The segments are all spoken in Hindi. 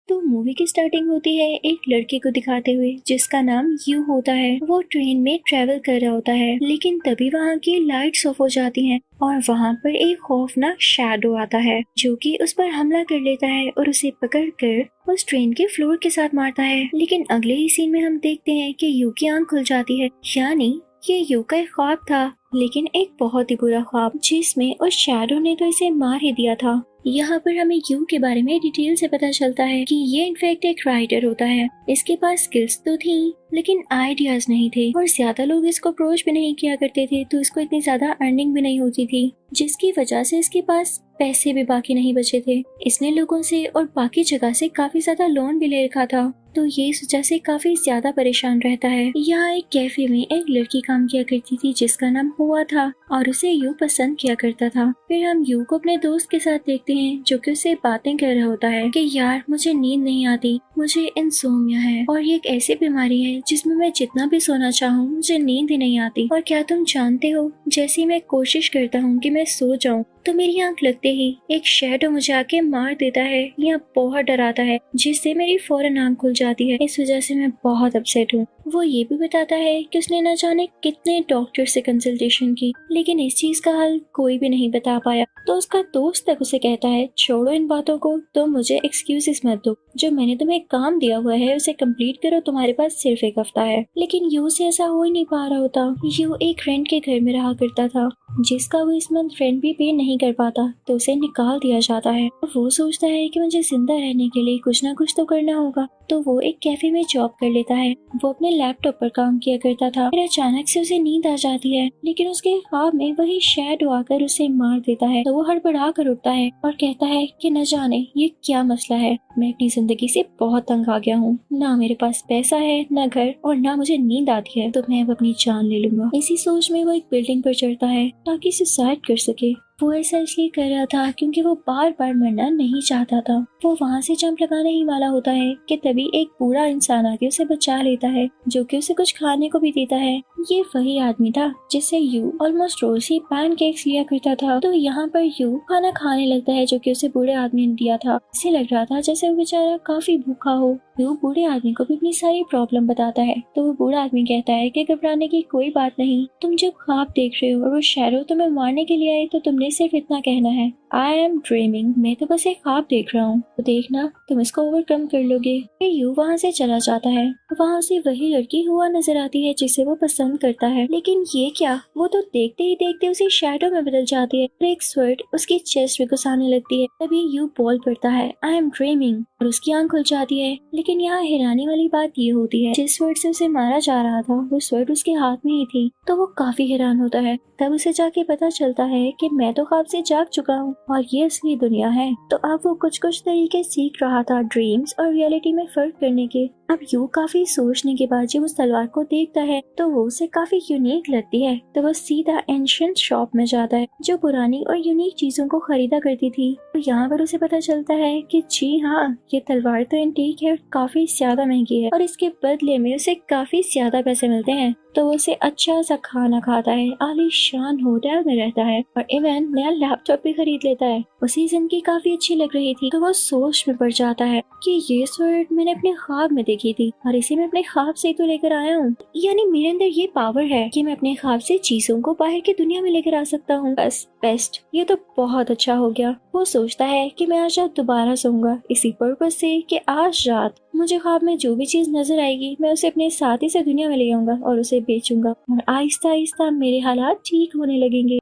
तो मूवी की स्टार्टिंग होती है एक लड़के को दिखाते हुए जिसका नाम यू होता है। वो ट्रेन में ट्रेवल कर रहा होता है, लेकिन तभी वहाँ की लाइट्स ऑफ हो जाती हैं और वहाँ पर एक खौफनाक शैडो आता है जो कि उस पर हमला कर लेता है और उसे पकड़कर उस ट्रेन के फ्लोर के साथ मारता है। लेकिन अगले ही सीन में हम देखते हैं कि यू की आंख खुल जाती है, यानी ये यू का एक ख्वाब था, लेकिन एक बहुत ही बुरा ख्वाब जिसमें उस शैडो ने तो इसे मार ही दिया था। यहाँ पर हमें यू के बारे में डिटेल से पता चलता है कि ये इनफैक्ट एक राइटर होता है। इसके पास स्किल्स तो थी लेकिन आइडियाज नहीं थे और ज्यादा लोग इसको अप्रोच भी नहीं किया करते थे, तो इसको इतनी ज्यादा अर्निंग भी नहीं होती थी, जिसकी वजह से इसके पास पैसे भी बाकी नहीं बचे थे। इसने लोगों से और बाकी जगह से काफी ज्यादा लोन भी ले रखा था, तो ये इस वजह से काफी ज्यादा परेशान रहता है। यहाँ एक कैफे में एक लड़की काम किया करती थी जिसका नाम हुआ था और उसे यू पसंद किया करता था। फिर हम यू को अपने दोस्त के साथ देखते हैं जो कि उसे बातें कर रहा होता है कि यार मुझे नींद नहीं आती, मुझे इंसोम्निया है और ये एक ऐसी बीमारी है जिसमें मैं जितना भी सोना चाहूँ मुझे नींद ही नहीं आती। और क्या तुम जानते हो, जैसे मैं कोशिश करता हूँ कि मैं सो जाऊँ तो मेरी आंख लगते ही एक शैडो मुझे आके मार देता है या बहुत डराता है, जिससे मेरी फौरन आंख खुल जाती है। इस वजह से मैं बहुत अपसेट हूँ। वो ये भी बताता है कि उसने न जाने कितने डॉक्टर से कंसल्टेशन की, लेकिन इस चीज का हल कोई भी नहीं बता पाया। तो उसका दोस्त तक उसे कहता है छोड़ो इन बातों को, तो मुझे एक्सक्यूजेस मत दो, जो मैंने तुम्हें काम दिया हुआ है उसे कंप्लीट करो, तुम्हारे पास सिर्फ एक हफ्ता है। लेकिन यू से ऐसा हो ही नहीं पा रहा होता। यू एक रेंट के घर में रहा करता था जिसका वो इस मंथ रेंट भी पे नहीं कर पाता, तो उसे निकाल दिया जाता है। वो सोचता है कि मुझे जिंदा रहने के लिए कुछ ना कुछ तो करना होगा, तो वो एक कैफे में जॉब कर लेता है। वो अपने लैपटॉप पर काम किया करता था। फिर अचानक से उसे नींद आ जाती है, लेकिन उसके ख्वाब में वही शैडो आकर उसे मार देता है। तो वो हड़बड़ा कर उठता है और कहता है कि न जाने ये क्या मसला है, मैं अपनी जिंदगी से बहुत तंग आ गया हूँ, ना मेरे पास पैसा है, न घर, और ना मुझे नींद आती है, तो मैं अब अपनी जान ले लूंगा। इसी सोच में वो एक बिल्डिंग पर चढ़ता है ताकि सुसाइड कर सके। वो ऐसा इसलिए कर रहा था क्योंकि वो बार बार मरना नहीं चाहता था। वो वहाँ से जंप लगाने ही वाला होता है कि तभी एक बूढ़ा इंसान आके उसे बचा लेता है, जो कि उसे कुछ खाने को भी देता है। ये वही आदमी था जिससे यू ऑलमोस्ट रोज ही पैनकेक्स लिया करता था। तो यहाँ पर यू खाना खाने लगता है जो कि उसे बूढ़े आदमी ने दिया था। इसे लग रहा था जैसे वो बेचारा काफी भूखा हो। यू बूढ़े आदमी को भी अपनी सारी प्रॉब्लम बताता है, तो वो बूढ़ा आदमी कहता है कि घबराने की कोई बात नहीं, तुम जब ख्वाब देख रहे हो और वो शैडो तुम्हें मारने के लिए आए तो तुमने सिर्फ इतना कहना है, आई एम ड्रीमिंग, मैं तो बस एक ख्वाब देख रहा हूँ, तो देखना तुम इसको ओवरकम कर लोगे। फिर यू वहाँ से चला जाता है। वहाँ से वही लड़की हुआ नजर आती है जिसे वो पसंद करता है, लेकिन ये क्या, वो तो देखते ही देखते उसी शैडो में बदल जाती है और एक स्वर्ड उसकी चेस्ट में घुसाने लगती है। तभी यू बोल पड़ता है आई एम ड्रीमिंग और उसकी आंख खुल जाती है। लेकिन यहाँ हैरानी वाली बात ये होती है, जिस स्वर्ड से उसे मारा जा रहा था वो स्वर्ड उसके हाथ में ही थी। तो वो काफी हैरान होता है। तब उसे जाके पता चलता है कि मैं तो ख्वाब से जाग चुका हूँ और ये असली दुनिया है। तो अब वो कुछ कुछ तरीके सीख रहा था ड्रीम्स और रियलिटी में फर्क करने के। अब यू काफी सोचने के बाद जब उस तलवार को देखता है तो वो उसे काफी यूनिक लगती है, तो वो सीधा एंशिएंट शॉप में जाता है जो पुरानी और यूनिक चीजों को खरीदा करती थी। तो यहाँ पर उसे पता चलता है कि जी हाँ, ये तलवार तो एंटीक है और काफी ज्यादा महंगी है और इसके बदले में उसे काफी ज्यादा पैसे मिलते हैं। तो वो उसे अच्छा सा खाना खाता है, आलीशान होटल में रहता है और इवन नया लैपटॉप भी खरीद लेता है। उसी जिंदगी काफी अच्छी लग रही थी, तो वो सोच में पड़ जाता है कि ये स्वर्ड मैंने अपने ख्वाब में देखी थी और इसे मैं अपने ख्वाब से तो लेकर आया हूँ, यानी मेरे अंदर ये पावर है कि मैं अपने ख्वाब से चीजों को बाहर की दुनिया में लेकर आ सकता हूँ। बस बेस्ट, ये तो बहुत अच्छा हो गया। वो सोचता है कि मैं आज रात दोबारा सोऊंगा इसी पर्पज से कि आज रात मुझे ख्वाब में जो भी चीज नजर आएगी मैं उसे अपने साथ ही से दुनिया में ले आऊंगा और उसे बेचूंगा और आहिस्ता आहिस्ता मेरे हालात ठीक होने लगेंगे।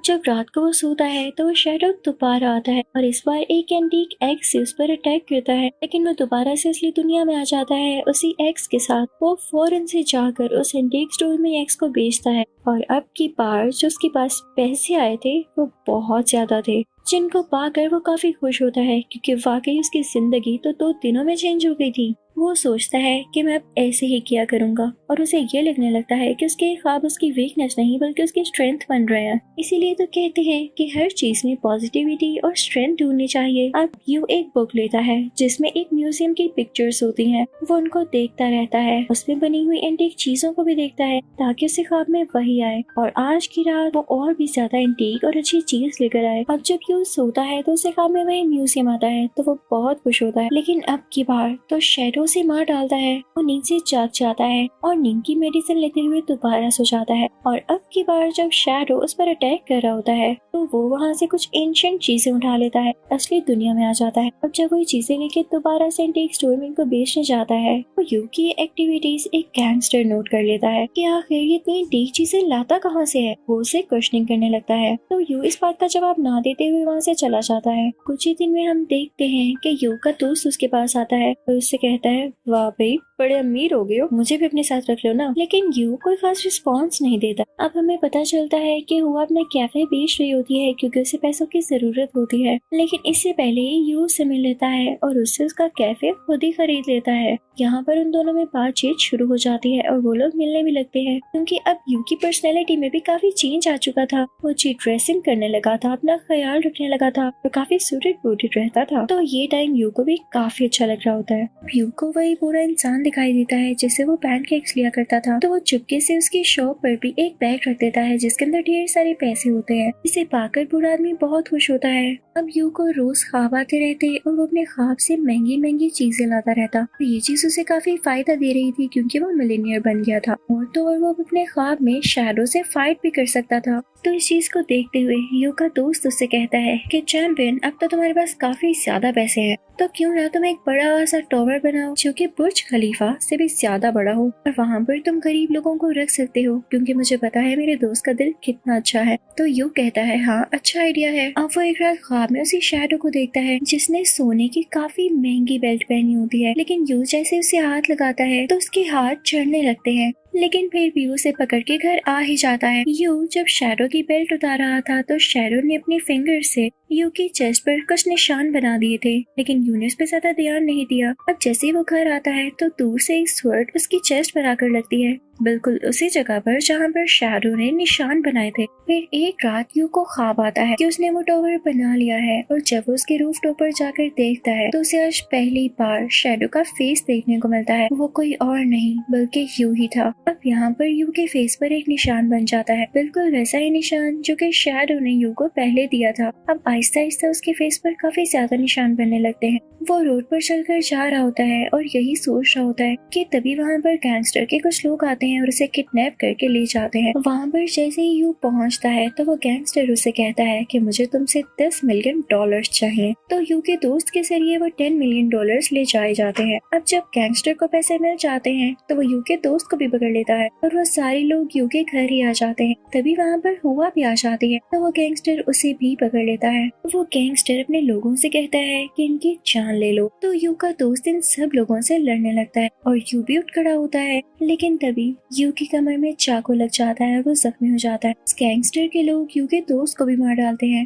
जब रात को वो सोता है तो वो शैडो दोबारा आता है और इस बार एक एंटीक एक्स से उस पर अटैक करता है, लेकिन वो दोबारा से असली दुनिया में आ जाता है उसी एक्स के साथ। वो फौरन से जाकर उस एंटीक स्टोर में एक्स को बेचता है और अब की बार जो उसके पास पैसे आए थे वो बहुत ज्यादा थे, जिनको पाकर वो काफी खुश होता है क्योंकि वाकई उसकी जिंदगी तो 2 दिनों में चेंज हो गई थी। वो सोचता है कि मैं अब ऐसे ही किया करूंगा और उसे ये लगने लगता है कि उसके ख्वाब उसकी वीकनेस नहीं बल्कि उसकी स्ट्रेंथ बन रहे हैं। इसीलिए तो कहते हैं कि हर चीज में पॉजिटिविटी और स्ट्रेंथ ढूंढनी चाहिए। अब यू एक बुक लेता है जिसमें एक म्यूजियम की पिक्चर्स होती हैं। वो उनको देखता रहता है, उसमें बनी हुई एंटीक चीजों को भी देखता है ताकि उसे ख्वाब में वही लिए आए और आज की रात वो और भी ज्यादा एंटीक और अच्छी चीज लेकर आए। अब जब यू सोता है तो उसे ख्वाब में वही म्यूजियम आता है तो वो बहुत खुश होता है, लेकिन अब की बार तो शैडो उसे मार डालता है। वो नींद से जाग जाता है और नींद की मेडिसिन लेते हुए दोबारा सो जाता है और अब की बार जब शैडो उस पर अटैक कर रहा होता है तो वो वहाँ से कुछ एंशिएंट चीजें उठा लेता है, असली दुनिया में आ जाता है। और जब वो ये चीजें लेके दोबारा से एंटीक स्टोर में इनको बेचने जाता है तो यू की एक्टिविटीज एक गैंगस्टर नोट कर लेता है कि आखिर ये इतनी एंटीक चीजें लाता कहाँ से है। वो उसे क्वेश्चनिंग करने लगता है तो यू इस बात का जवाब ना देते हुए वहाँ से चला जाता है। कुछ ही दिन में हम देखते हैं कि यू का दोस्त उसके पास आता है और उससे कहता है, वाह भाई बड़े अमीर हो गए हो, मुझे भी अपने साथ रख लो ना। लेकिन यू कोई खास रिस्पॉन्स नहीं देता। अब हमें पता चलता है कि वो अपना कैफे बेच रही होती है क्योंकि उसे पैसों की जरूरत होती है, लेकिन इससे पहले ही यू उससे मिल लेता है और उससे उसका कैफे खुद ही खरीद लेता है। यहाँ पर उन दोनों में बातचीत शुरू हो जाती है और वो लोग मिलने भी लगते हैं क्योंकि अब यू की पर्सनैलिटी में भी काफी चेंज आ चुका था। वो अच्छी ड्रेसिंग करने लगा था, अपना ख्याल रखने लगा था और काफी सूटेड बूटेड रहता था। तो ये टाइम यू को भी काफी अच्छा लग रहा होता है। यू को वही पूरा इंसान दिखाई देता है जिससे वो पैनकेक्स लिया करता था, तो वो चुपके से उसकी शॉप पर भी एक बैग रख देता है जिसके अंदर ढेर सारे पैसे होते हैं। इसे पाकर बूढ़ा आदमी बहुत खुश होता है। अब यू को रोज ख्वाब आते रहते और वो अपने ख्वाब से महंगी महंगी चीजें लाता रहता। तो ये चीज उसे काफी फायदा दे रही थी क्योंकि वो मिलियनियर बन गया था और तो और वो अपने ख्वाब में शैडो से फाइट भी कर सकता था। तो इस चीज को देखते हुए यू का दोस्त उससे कहता है कि चैंपियन, अब तो तुम्हारे पास काफी ज्यादा पैसे हैं, तो क्यों ना तुम एक बड़ा सा टॉवर बनाओ जो कि बुर्ज खलीफा से भी ज्यादा बड़ा हो और वहाँ पर तुम गरीब लोगों को रख सकते हो क्योंकि मुझे पता है मेरे दोस्त का दिल कितना अच्छा है। तो यू कहता है, हाँ अच्छा आइडिया है। अब वो एक रात ख्वाब में उसी शैडो को देखता है जिसने सोने की काफी महंगी बेल्ट पहनी होती है, लेकिन यू जैसे उसे हाथ लगाता है तो उसके हाथ चढ़ने लगते हैं, लेकिन फिर भी उसे पकड़ के घर आ ही जाता है। यू जब शैडो की बेल्ट उतार रहा था तो शैडो ने अपनी फिंगर से यू की चेस्ट पर कुछ निशान बना दिए थे, लेकिन यू ने उस पर ज्यादा ध्यान नहीं दिया। अब जैसे ही वो घर आता है तो दूर से एक स्वर्ड उसकी चेस्ट पर आकर लगती है, बिल्कुल उसी जगह पर जहाँ पर शैडो ने निशान बनाए थे। फिर एक रात यू को ख्वाब आता है कि उसने वो टॉवर बना लिया है और जब वो उसके रूफ टॉप पर जाकर देखता है तो उसे आज पहली बार शैडो का फेस देखने को मिलता है। वो कोई और नहीं बल्कि यू ही था। अब यहाँ पर यू के फेस पर एक निशान बन जाता है, बिल्कुल वैसा ही निशान जो कि शैडो ने यू को पहले दिया था। अब आहिस्ता आहिस्ता उसके फेस पर काफी ज्यादा निशान बनने लगते हैं। वो रोड पर चलकर जा रहा होता है और यही सोच रहा होता है कि तभी वहाँ पर गैंगस्टर के कुछ लोग आते हैं और उसे किडनैप करके ले जाते हैं। वहाँ पर जैसे ही यू पहुँचता है तो वो गैंगस्टर उसे कहता है कि मुझे तुमसे $10 मिलियन चाहिए। तो यू के दोस्त के जरिए वो $10 मिलियन ले जाए जाते हैं। अब जब गैंगस्टर को पैसे मिल जाते हैं तो वो यू के दोस्त को भी पकड़ लेता है और वो सारे लोग यू के घर ही आ जाते हैं। तभी वहाँ पर हुआ भी आ जाती है तो वो गैंगस्टर उसे भी पकड़ लेता है। वो गैंगस्टर अपने लोगों से कहता है कि इनकी जान ले लो। तो यू का दोस्त इन सब लोगों से लड़ने लगता है और यू भी उठ खड़ा होता है, लेकिन तभी यू की कमर में चाकू लग जाता है और वो जख्मी हो जाता है। गैंगस्टर के लोग यू के दोस्त को भी मार डालते हैं।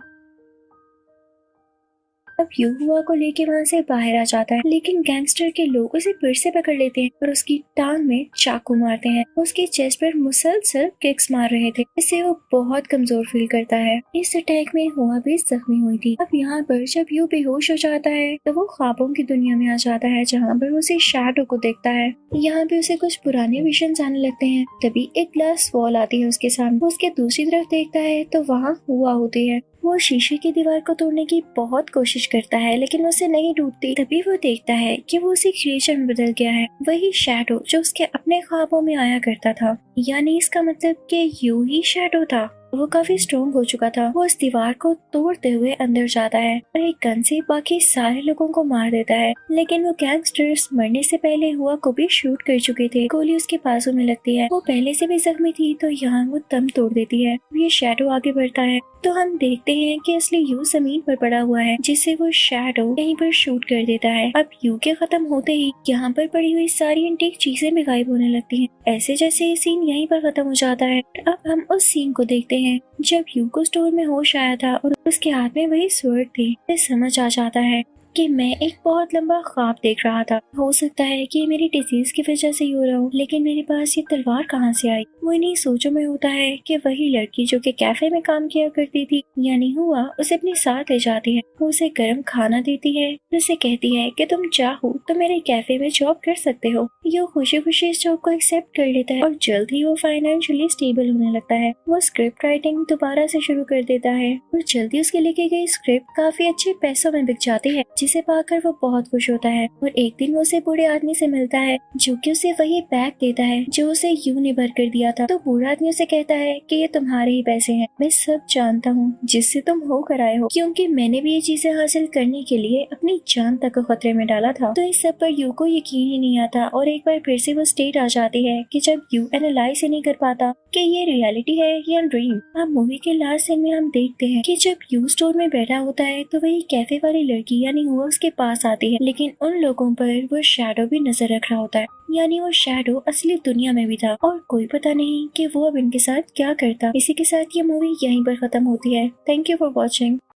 अब यू हुआ को लेके वहाँ से बाहर आ जाता है, लेकिन गैंगस्टर के लोग उसे फिर से पकड़ लेते हैं और उसकी टांग में चाकू मारते हैं। उसके चेस्ट पर मुसलसल किक्स मार रहे थे, इससे वो बहुत कमजोर फील करता है। इस अटैक में हुआ भी जख्मी हुई थी। अब यहाँ पर जब यू बेहोश हो जाता है तो वो ख्वाबों की दुनिया में आ जाता है जहाँ पर उसे शैडो को देखता है। यहाँ पे उसे कुछ पुराने विजन्स आने लगते हैं। तभी एक ग्लास वॉल आती है उसके सामने। वो उसके दूसरी तरफ देखता है तो वहाँ हुआ होती है। वो शीशे की दीवार को तोड़ने की बहुत कोशिश करता है लेकिन उसे नहीं टूटती। तभी वो देखता है कि वो उसी क्रिएचर में बदल गया है, वही शैडो जो उसके अपने ख्वाबों में आया करता था। यानी इसका मतलब कि यू ही शैडो था। वो काफी स्ट्रॉन्ग हो चुका था। वो उस दीवार को तोड़ते हुए अंदर जाता है और एक गन से बाकी सारे लोगों को मार देता है, लेकिन वो गैंगस्टर्स मरने से पहले हुआ को भी शूट कर चुके थे। गोली उसके बाजू में लगती है। वो पहले से भी जख्मी थी तो यहाँ वो दम तोड़ देती है। ये शैडो आगे बढ़ता है तो हम देखते हैं कि असली यू जमीन पर पड़ा हुआ है जिसे वो शैडो यहीं पर शूट कर देता है। अब यू के खत्म होते ही यहाँ पर पड़ी हुई सारी एंटीक चीजें भी गायब होने लगती हैं। ऐसे जैसे ये सीन यहीं पर खत्म हो जाता है। अब हम उस सीन को देखते हैं जब यू को स्टोर में होश आया था और उसके हाथ में वही स्वर्ड थी। समझ आ जाता है कि मैं एक बहुत लंबा ख्वाब देख रहा था। हो सकता है कि मेरी डिजीज की वजह से ही हो रहा हो, लेकिन मेरे पास ये तलवार कहाँ से आई। वो इन्हीं सोचों में होता है कि वही लड़की जो कि कैफे में काम किया करती थी यानी हुआ, उसे अपने साथ ले जाती है। वो उसे गर्म खाना देती है और उसे कहती है कि तुम चाहो तो मेरे कैफे में जॉब कर सकते हो। ये खुशी खुशी इस जॉब को एक्सेप्ट कर लेता है और जल्द ही वो फाइनेंशियली स्टेबल होने लगता है। वो स्क्रिप्ट राइटिंग दोबारा से शुरू कर देता है और जल्दी उसके लिखी गई स्क्रिप्ट काफी अच्छे पैसों में बिक जाती है, जिसे पाकर वो बहुत खुश होता है। और एक दिन वो उसे बूढ़े आदमी से मिलता है जो कि उसे वही बैग देता है जो उसे यू ने भर कर दिया था। तो बूढ़ा आदमी उसे कहता है कि ये तुम्हारे ही पैसे हैं, मैं सब जानता हूँ जिससे तुम होकर आए हो, क्योंकि मैंने भी ये चीजें हासिल करने के लिए अपनी जान तक को खतरे में डाला था। तो इस सब पर यू को यकीन ही नहीं आता और एक बार फिर से वो स्टेट आ जाती है कि जब यू एनालाइज ही नहीं कर पाता कि ये रियलिटी है या ड्रीम। अब मूवी के लास्ट सीन में हम देखते हैं कि जब यू स्टोर में बैठा होता है तो वही कैफे वाली लड़की यानी हुआ उसके पास आती है, लेकिन उन लोगों पर वो शैडो भी नजर रख रहा होता है, यानी वो शैडो असली दुनिया में भी था और कोई पता नहीं कि वो अब इनके साथ क्या करता। इसी के साथ ये मूवी यहीं पर खत्म होती है। Thank you for watching.